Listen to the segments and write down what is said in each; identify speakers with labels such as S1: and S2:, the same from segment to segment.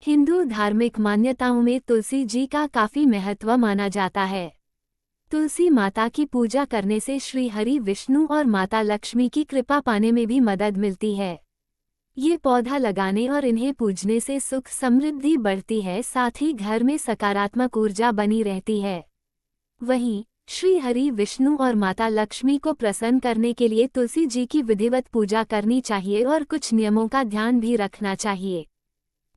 S1: हिंदू धार्मिक मान्यताओं में तुलसी जी का काफी महत्व माना जाता है। तुलसी माता की पूजा करने से श्री हरि विष्णु और माता लक्ष्मी की कृपा पाने में भी मदद मिलती है। ये पौधा लगाने और इन्हें पूजने से सुख समृद्धि बढ़ती है, साथ ही घर में सकारात्मक ऊर्जा बनी रहती है। वहीं श्री हरि विष्णु और माता लक्ष्मी को प्रसन्न करने के लिए तुलसी जी की विधिवत पूजा करनी चाहिए और कुछ नियमों का ध्यान भी रखना चाहिए।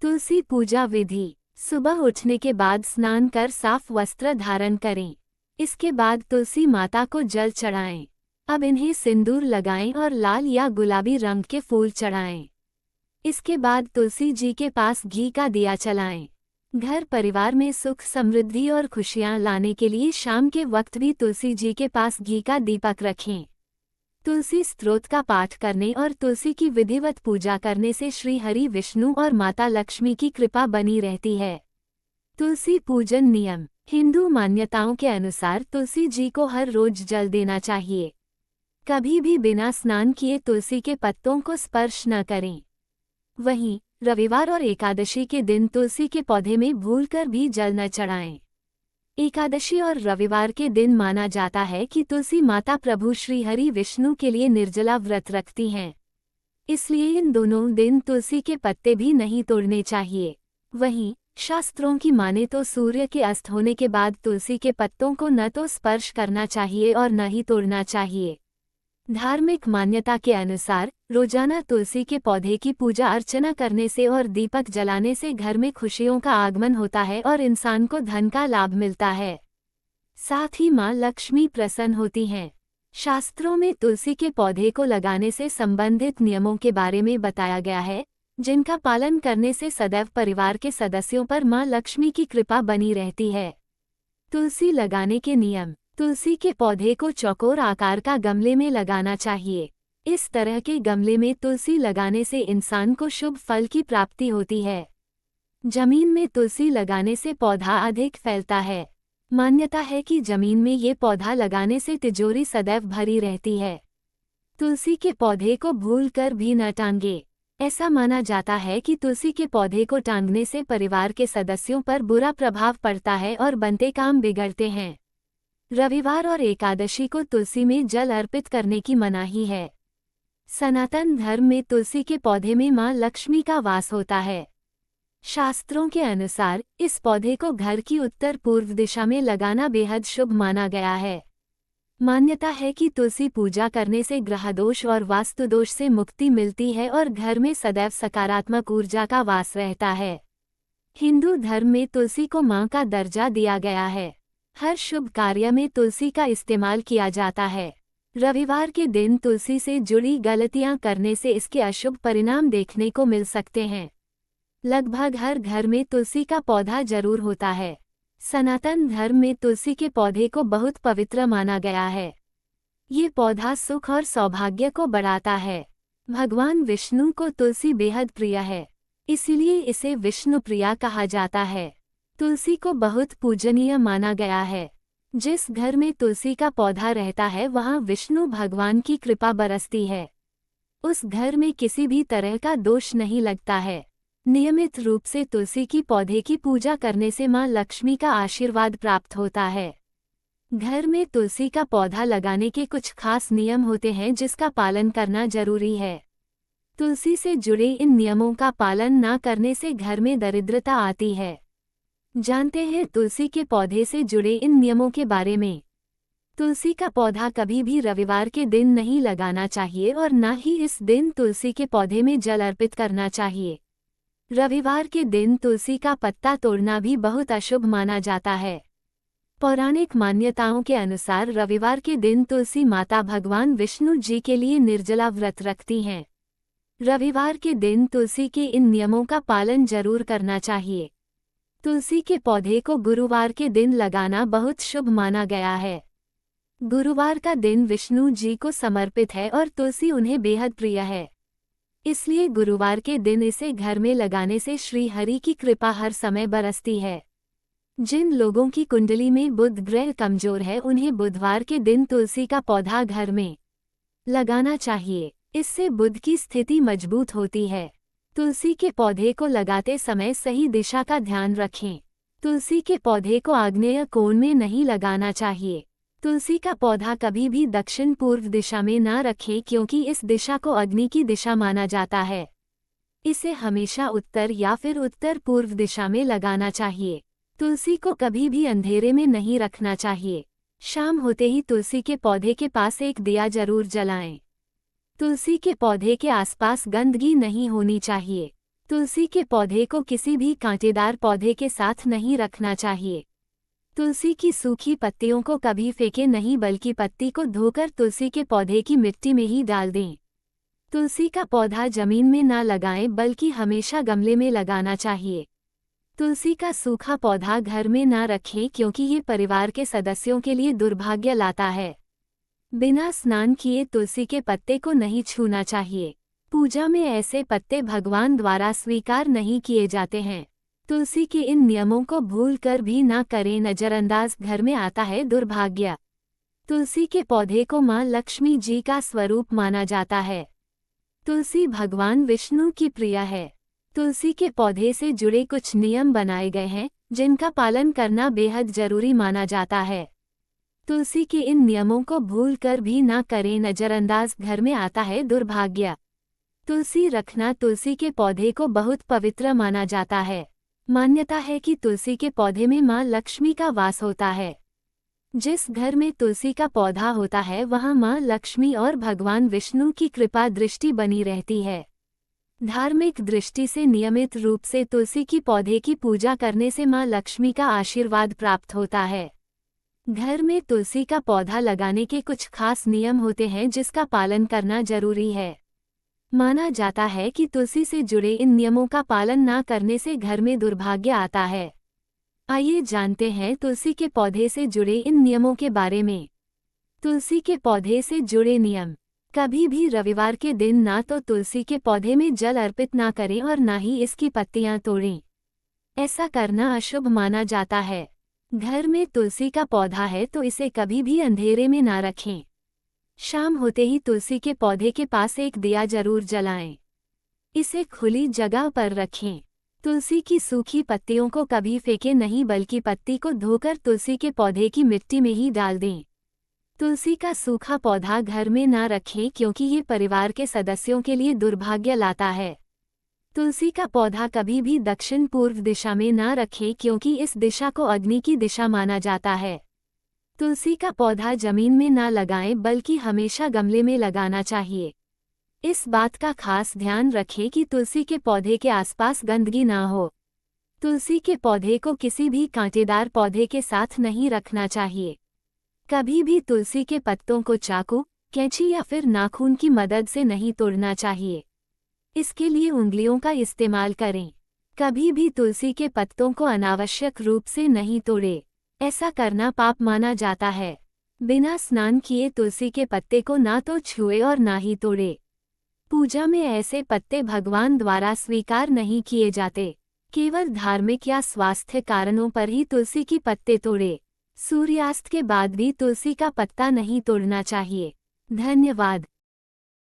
S1: तुलसी पूजा विधि: सुबह उठने के बाद स्नान कर साफ वस्त्र धारण करें। इसके बाद तुलसी माता को जल चढ़ाएं। अब इन्हें सिंदूर लगाएं और लाल या गुलाबी रंग के फूल चढ़ाएं। इसके बाद तुलसी जी के पास घी का दिया जलाएं। घर परिवार में सुख समृद्धि और खुशियां लाने के लिए शाम के वक्त भी तुलसी जी के पास घी का दीपक रखें। तुलसी स्तोत्र का पाठ करने और तुलसी की विधिवत पूजा करने से श्री हरि विष्णु और माता लक्ष्मी की कृपा बनी रहती है। तुलसी पूजन नियम: हिंदू मान्यताओं के अनुसार तुलसी जी को हर रोज जल देना चाहिए। कभी भी बिना स्नान किए तुलसी के पत्तों को स्पर्श न करें। वहीं रविवार और एकादशी के दिन तुलसी के पौधे में भूलकर भी जल न चढ़ाएं। एकादशी और रविवार के दिन माना जाता है कि तुलसी माता प्रभु श्री हरि विष्णु के लिए निर्जला व्रत रखती हैं। इसलिए इन दोनों दिन तुलसी के पत्ते भी नहीं तोड़ने चाहिए। वहीं शास्त्रों की माने तो सूर्य के अस्त होने के बाद तुलसी के पत्तों को न तो स्पर्श करना चाहिए और न ही तोड़ना चाहिए। धार्मिक मान्यता के अनुसार रोजाना तुलसी के पौधे की पूजा अर्चना करने से और दीपक जलाने से घर में खुशियों का आगमन होता है और इंसान को धन का लाभ मिलता है। साथ ही मां लक्ष्मी प्रसन्न होती हैं। शास्त्रों में तुलसी के पौधे को लगाने से संबंधित नियमों के बारे में बताया गया है, जिनका पालन करने से सदैव परिवार के सदस्यों पर मां लक्ष्मी की कृपा बनी रहती है। तुलसी लगाने के नियम: तुलसी के पौधे को चौकोर आकार का गमले में लगाना चाहिए। इस तरह के गमले में तुलसी लगाने से इंसान को शुभ फल की प्राप्ति होती है। जमीन में तुलसी लगाने से पौधा अधिक फैलता है। मान्यता है कि जमीन में ये पौधा लगाने से तिजोरी सदैव भरी रहती है। तुलसी के पौधे को भूलकर भी न टांगे। ऐसा माना जाता है कि तुलसी के पौधे को टांगने से परिवार के सदस्यों पर बुरा प्रभाव पड़ता है और बनते काम बिगड़ते हैं। रविवार और एकादशी को तुलसी में जल अर्पित करने की मनाही है। सनातन धर्म में तुलसी के पौधे में मां लक्ष्मी का वास होता है। शास्त्रों के अनुसार इस पौधे को घर की उत्तर पूर्व दिशा में लगाना बेहद शुभ माना गया है। मान्यता है कि तुलसी पूजा करने से ग्रह दोष और वास्तु दोष से मुक्ति मिलती है और घर में सदैव सकारात्मक ऊर्जा का वास रहता है। हिंदू धर्म में तुलसी को मां का दर्जा दिया गया है। हर शुभ कार्य में तुलसी का इस्तेमाल किया जाता है। रविवार के दिन तुलसी से जुड़ी गलतियां करने से इसके अशुभ परिणाम देखने को मिल सकते हैं। लगभग हर घर में तुलसी का पौधा जरूर होता है। सनातन धर्म में तुलसी के पौधे को बहुत पवित्र माना गया है। ये पौधा सुख और सौभाग्य को बढ़ाता है। भगवान विष्णु को तुलसी बेहद प्रिय है, इसीलिए इसे विष्णु प्रिया कहा जाता है। तुलसी को बहुत पूजनीय माना गया है। जिस घर में तुलसी का पौधा रहता है वहां विष्णु भगवान की कृपा बरसती है। उस घर में किसी भी तरह का दोष नहीं लगता है। नियमित रूप से तुलसी की पौधे की पूजा करने से मां लक्ष्मी का आशीर्वाद प्राप्त होता है। घर में तुलसी का पौधा लगाने के कुछ खास नियम होते हैं जिसका पालन करना जरूरी है। तुलसी से जुड़े इन नियमों का पालन न करने से घर में दरिद्रता आती है। जानते हैं तुलसी के पौधे से जुड़े इन नियमों के बारे में। तुलसी का पौधा कभी भी रविवार के दिन नहीं लगाना चाहिए और न ही इस दिन तुलसी के पौधे में जल अर्पित करना चाहिए। रविवार के दिन तुलसी का पत्ता तोड़ना भी बहुत अशुभ माना जाता है। पौराणिक मान्यताओं के अनुसार रविवार के दिन तुलसी माता भगवान विष्णु जी के लिए निर्जला व्रत रखती हैं। रविवार के दिन तुलसी के इन नियमों का पालन जरूर करना चाहिए। तुलसी के पौधे को गुरुवार के दिन लगाना बहुत शुभ माना गया है। गुरुवार का दिन विष्णु जी को समर्पित है और तुलसी उन्हें बेहद प्रिय है। इसलिए गुरुवार के दिन इसे घर में लगाने से श्री हरि की कृपा हर समय बरसती है। जिन लोगों की कुंडली में बुध ग्रह कमजोर है उन्हें बुधवार के दिन तुलसी का पौधा घर में लगाना चाहिए। इससे बुध की स्थिति मजबूत होती है। तुलसी के पौधे को लगाते समय सही दिशा का ध्यान रखें। तुलसी के पौधे को आग्नेय कोण में नहीं लगाना चाहिए। तुलसी का पौधा कभी भी दक्षिण पूर्व दिशा में न रखें क्योंकि इस दिशा को अग्नि की दिशा माना जाता है। इसे हमेशा उत्तर या फिर उत्तर पूर्व दिशा में लगाना चाहिए। तुलसी को कभी भी अंधेरे में नहीं रखना चाहिए। शाम होते ही तुलसी के पौधे के पास एक दिया जरूर जलाएं। तुलसी के पौधे के आसपास गंदगी नहीं होनी चाहिए। तुलसी के पौधे को किसी भी कांटेदार पौधे के साथ नहीं रखना चाहिए। तुलसी की सूखी पत्तियों को कभी फेंकें नहीं बल्कि पत्ती को धोकर तुलसी के पौधे की मिट्टी में ही डाल दें। तुलसी का पौधा जमीन में ना लगाएं बल्कि हमेशा गमले में लगाना चाहिए। तुलसी का सूखा पौधा घर में ना रखें क्योंकि ये परिवार के सदस्यों के लिए दुर्भाग्य लाता है। बिना स्नान किए तुलसी के पत्ते को नहीं छूना चाहिए। पूजा में ऐसे पत्ते भगवान द्वारा स्वीकार नहीं किए जाते हैं। तुलसी के इन नियमों को भूल कर भी ना करें, नजरअंदाज घर में आता है दुर्भाग्य। तुलसी के पौधे को मां लक्ष्मी जी का स्वरूप माना जाता है। तुलसी भगवान विष्णु की प्रिय है। तुलसी के पौधे से जुड़े कुछ नियम बनाए गए हैं जिनका पालन करना बेहद जरूरी माना जाता है। तुलसी के इन नियमों को भूल कर भी ना करें, नजरअंदाज घर में आता है दुर्भाग्य। तुलसी रखना तुलसी के पौधे को बहुत पवित्र माना जाता है। मान्यता है कि तुलसी के पौधे में मां लक्ष्मी का वास होता है। जिस घर में तुलसी का पौधा होता है वहां मां लक्ष्मी और भगवान विष्णु की कृपा दृष्टि बनी रहती है। धार्मिक दृष्टि से नियमित रूप से तुलसी की पौधे की पूजा करने से मां लक्ष्मी का आशीर्वाद प्राप्त होता है। घर में तुलसी का पौधा लगाने के कुछ खास नियम होते हैं जिसका पालन करना जरूरी है। माना जाता है कि तुलसी से जुड़े इन नियमों का पालन ना करने से घर में दुर्भाग्य आता है। आइए जानते हैं तुलसी के पौधे से जुड़े इन नियमों के बारे में। तुलसी के पौधे से जुड़े नियम। कभी भी रविवार के दिन ना तो तुलसी के पौधे में जल अर्पित ना करें और ना ही इसकी पत्तियां तोड़ें। ऐसा करना अशुभ माना जाता है। घर में तुलसी का पौधा है तो इसे कभी भी अंधेरे में ना रखें। शाम होते ही तुलसी के पौधे के पास एक दिया जरूर जलाएं। इसे खुली जगह पर रखें। तुलसी की सूखी पत्तियों को कभी फेंकें नहीं बल्कि पत्ती को धोकर तुलसी के पौधे की मिट्टी में ही डाल दें। तुलसी का सूखा पौधा घर में ना रखें क्योंकि ये परिवार के सदस्यों के लिए दुर्भाग्य लाता है। तुलसी का पौधा कभी भी दक्षिण पूर्व दिशा में ना रखें क्योंकि इस दिशा को अग्नि की दिशा माना जाता है। तुलसी का पौधा जमीन में ना लगाएं बल्कि हमेशा गमले में लगाना चाहिए। इस बात का खास ध्यान रखें कि तुलसी के पौधे के आसपास गंदगी ना हो। तुलसी के पौधे को किसी भी कांटेदार पौधे के साथ नहीं रखना चाहिए। कभी भी तुलसी के पत्तों को चाकू, कैंची या फिर नाखून की मदद से नहीं तोड़ना चाहिए। इसके लिए उंगलियों का इस्तेमाल करें। कभी भी तुलसी के पत्तों को अनावश्यक रूप से नहीं तोड़े। ऐसा करना पाप माना जाता है। बिना स्नान किए तुलसी के पत्ते को ना तो छुए और ना ही तोड़े। पूजा में ऐसे पत्ते भगवान द्वारा स्वीकार नहीं किए जाते। केवल धार्मिक या स्वास्थ्य कारणों पर ही तुलसी की पत्ते तोड़े। सूर्यास्त के बाद भी तुलसी का पत्ता नहीं तोड़ना चाहिए। धन्यवाद।